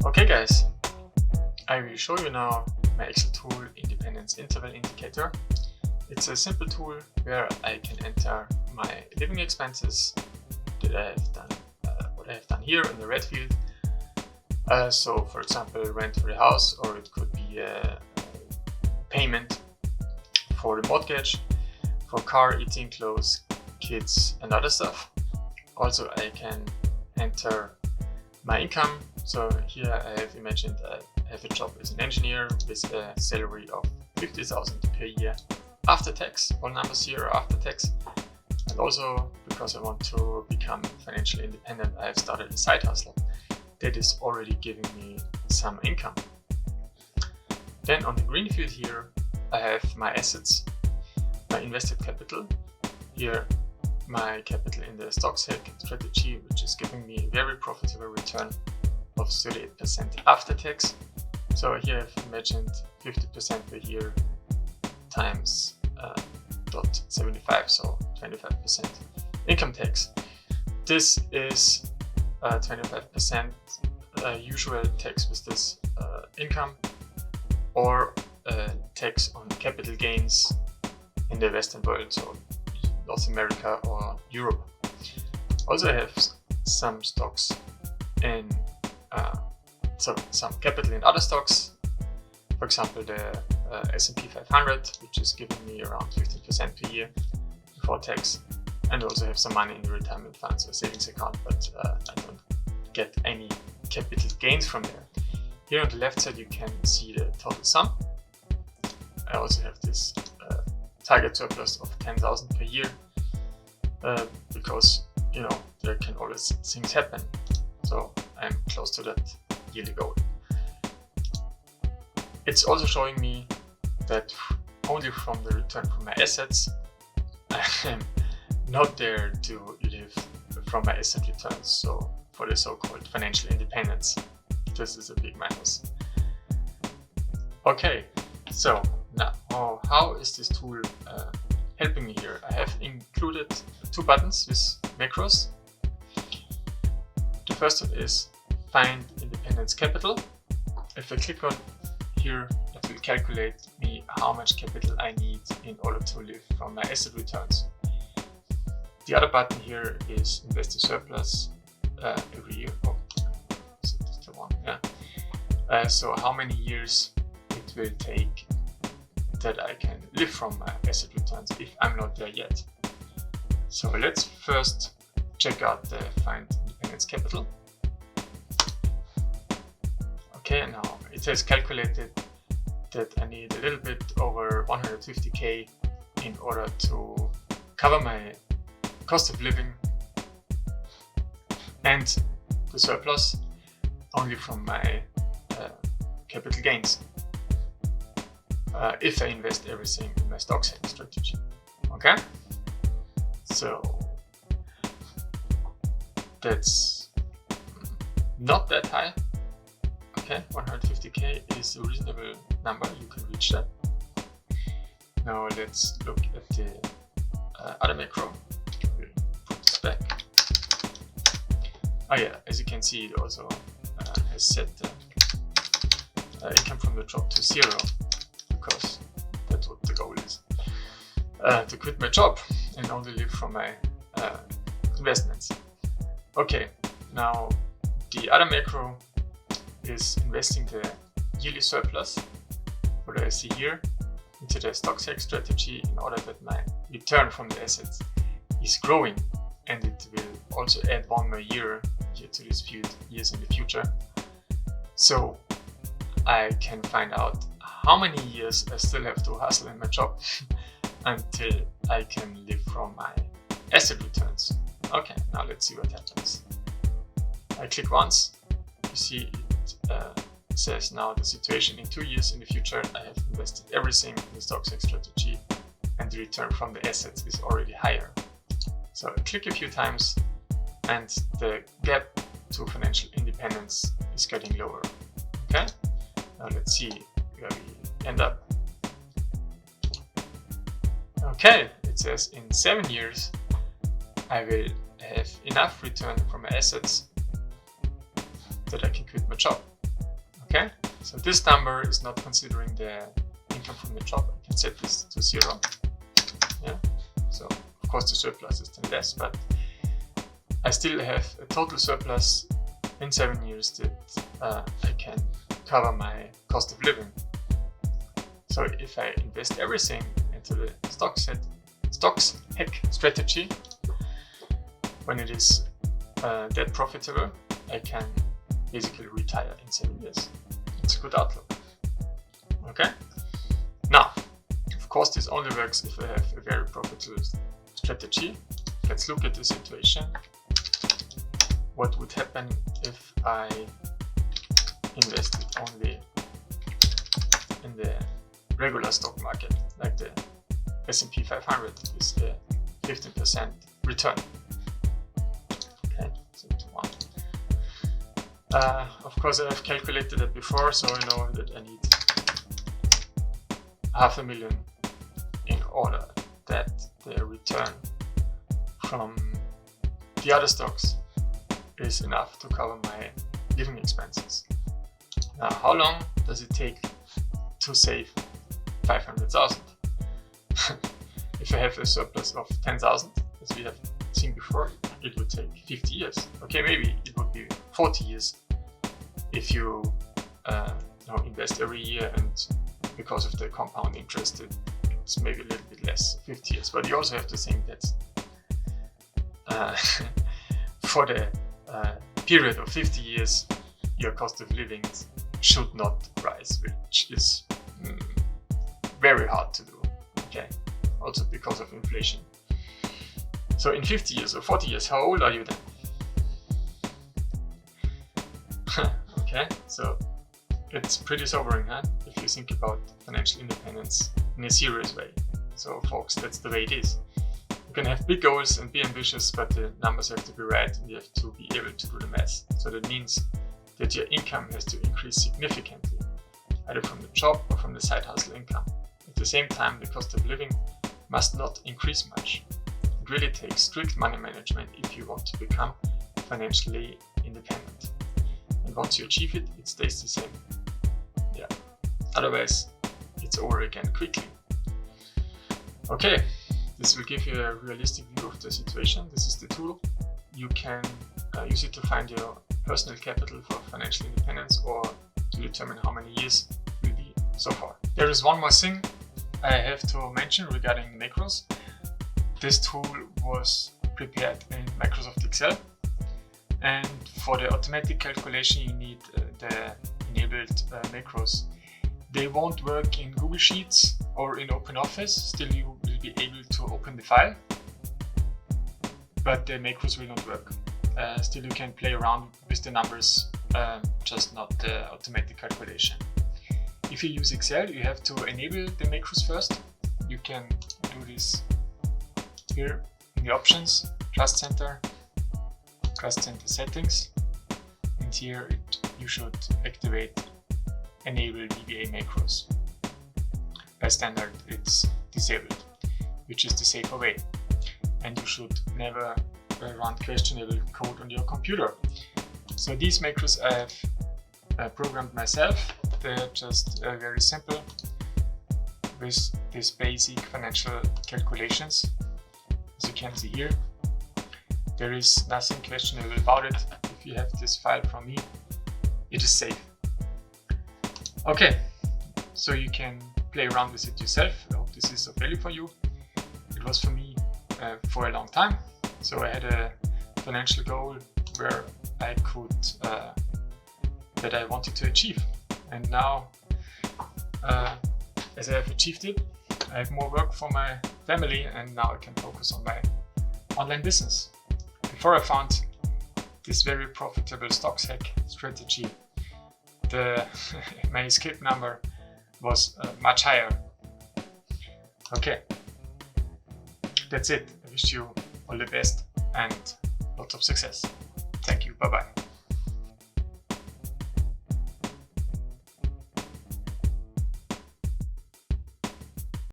Okay guys, I will show you now my Excel tool Independence Interval Indicator. It's a simple tool where I can enter my living expenses that I have done, what I have done here in the red field. So for example, rent for the house, or it could be a payment for the mortgage, for car, eating, clothes, kids and other stuff. Also I can enter my income. So here I have imagined I have a job as an engineer with a salary of 50,000 per year after tax. All numbers here are after tax. And also because I want to become financially independent, I have started a side hustle that is already giving me some income. Then on the green field here I have my assets, my invested capital. Here my capital in the stocks hack strategy, which is giving me a very profitable return of 38% after tax. So here I've imagined 50% per year times 0.75, so 25% income tax. This is 25% usual tax with this income, or tax on capital gains in the Western world, so North America or Europe. Also I have some stocks in some capital in other stocks, for example the S&P 500, which is giving me around 15% per year before tax, and also have some money in the retirement fund, so a savings account, but I don't get any capital gains from there. Here on the left side you can see the total sum. I also have this target surplus of 10,000 per year, because there can always things happen, so I'm close to that yearly goal. It's also showing me that only from the return from my assets I am not there to live from my asset returns, so for the so-called financial independence, this is a big minus. Okay, so now how is this tool helping me here? I have included two buttons with macros. The first one is find independence capital. If I click on here, it will calculate me how much capital I need in order to live from my asset returns. The other button here is invest the surplus every year. Oh, is it the one? Yeah. So how many years it will take that I can live from my asset returns if I'm not there yet. So let's first check out the find independence capital. Okay, now it has calculated that I need a little bit over 150k in order to cover my cost of living and the surplus only from my capital gains, if I invest everything in my stock saving strategy. Okay, so that's not that high. Okay, 150k is a reasonable number, you can reach that. Now let's look at the other macro. We'll put this back. Oh yeah, as you can see, it also has set the income from the job to 0, because that's what the goal is, to quit my job and only live from my investments. Okay, now the other macro is investing the yearly surplus, what I see here, into the stock hack strategy in order that my return from the assets is growing, and it will also add one more year here to this few years in the future, so I can find out how many years I still have to hustle in my job until I can live from my asset returns. Okay, now let's see what happens. I click once, you see it says now the situation in 2 years in the future. I have invested everything in the stock hack strategy and the return from the assets is already higher. So I click a few times and the gap to financial independence is getting lower. Okay, now let's see where we end up. Okay, it says in 7 years I will have enough return from my assets that I can quit my job. Okay, so this number is not considering the income from the job. I can set this to 0. Yeah, so of course the surplus is then less, but I still have a total surplus in 7 years that I can cover my cost of living. So if I invest everything into the stocks hack strategy, when it is that profitable, I can basically retire in 7 years. It's a good outlook. Okay? Now, of course, this only works if I have a very profitable strategy. Let's look at the situation. What would happen if I invested only in the regular stock market, like the S&P 500 with a 15% return? Okay, so to 1. Of course, I have calculated that before, so I know that I need 500,000 in order that the return from the other stocks is enough to cover my living expenses. Now, how long does it take to save 500,000? If I have a surplus of 10,000, as we have seen before, it would take 50 years. Okay, maybe it would be 40 years if you invest every year, and because of the compound interest, it's maybe a little bit less, 50 years. But you also have to think that for the period of 50 years, your cost of living should not rise, which is very hard to do. Okay, also because of inflation. So in 50 years or 40 years, how old are you then? Okay, so it's pretty sobering, huh? If you think about financial independence in a serious way. So folks, that's the way it is. You can have big goals and be ambitious, but the numbers have to be right and you have to be able to do the math. So that means that your income has to increase significantly, either from the job or from the side hustle income. At the same time, the cost of living must not increase much. It really takes strict money management if you want to become financially independent. And once you achieve it, it stays the same. Yeah. Otherwise, it's over again quickly. Okay, this will give you a realistic view of the situation. This is the tool. You can use it to find your personal capital for financial independence, or to determine how many years it will be so far. There is one more thing I have to mention regarding macros. This tool was prepared in Microsoft Excel, and for the automatic calculation you need the enabled macros. They won't work in Google Sheets or in OpenOffice. Still, you will be able to open the file, but the macros will not work. Still, you can play around with the numbers, just not the automatic calculation. If you use Excel, you have to enable the macros first. You can do this here in the options, Trust Center settings, and here you should activate enable VBA macros. By standard, it's disabled, which is the safer way, and you should never run questionable code on your computer. So these macros I have programmed myself. They're just very simple with these basic financial calculations. As you can see here, there is nothing questionable about it. If you have this file from me, it is safe. Okay, so you can play around with it yourself. I hope this is of value for you. It was for me for a long time. So I had a financial goal where I could, that I wanted to achieve. And now, as I have achieved it, I have more work for my family, and now I can focus on my online business. Before I found this very profitable stocks hack strategy, my escape number was much higher. Okay, that's it. I wish you all the best and lots of success. Thank you. Bye bye.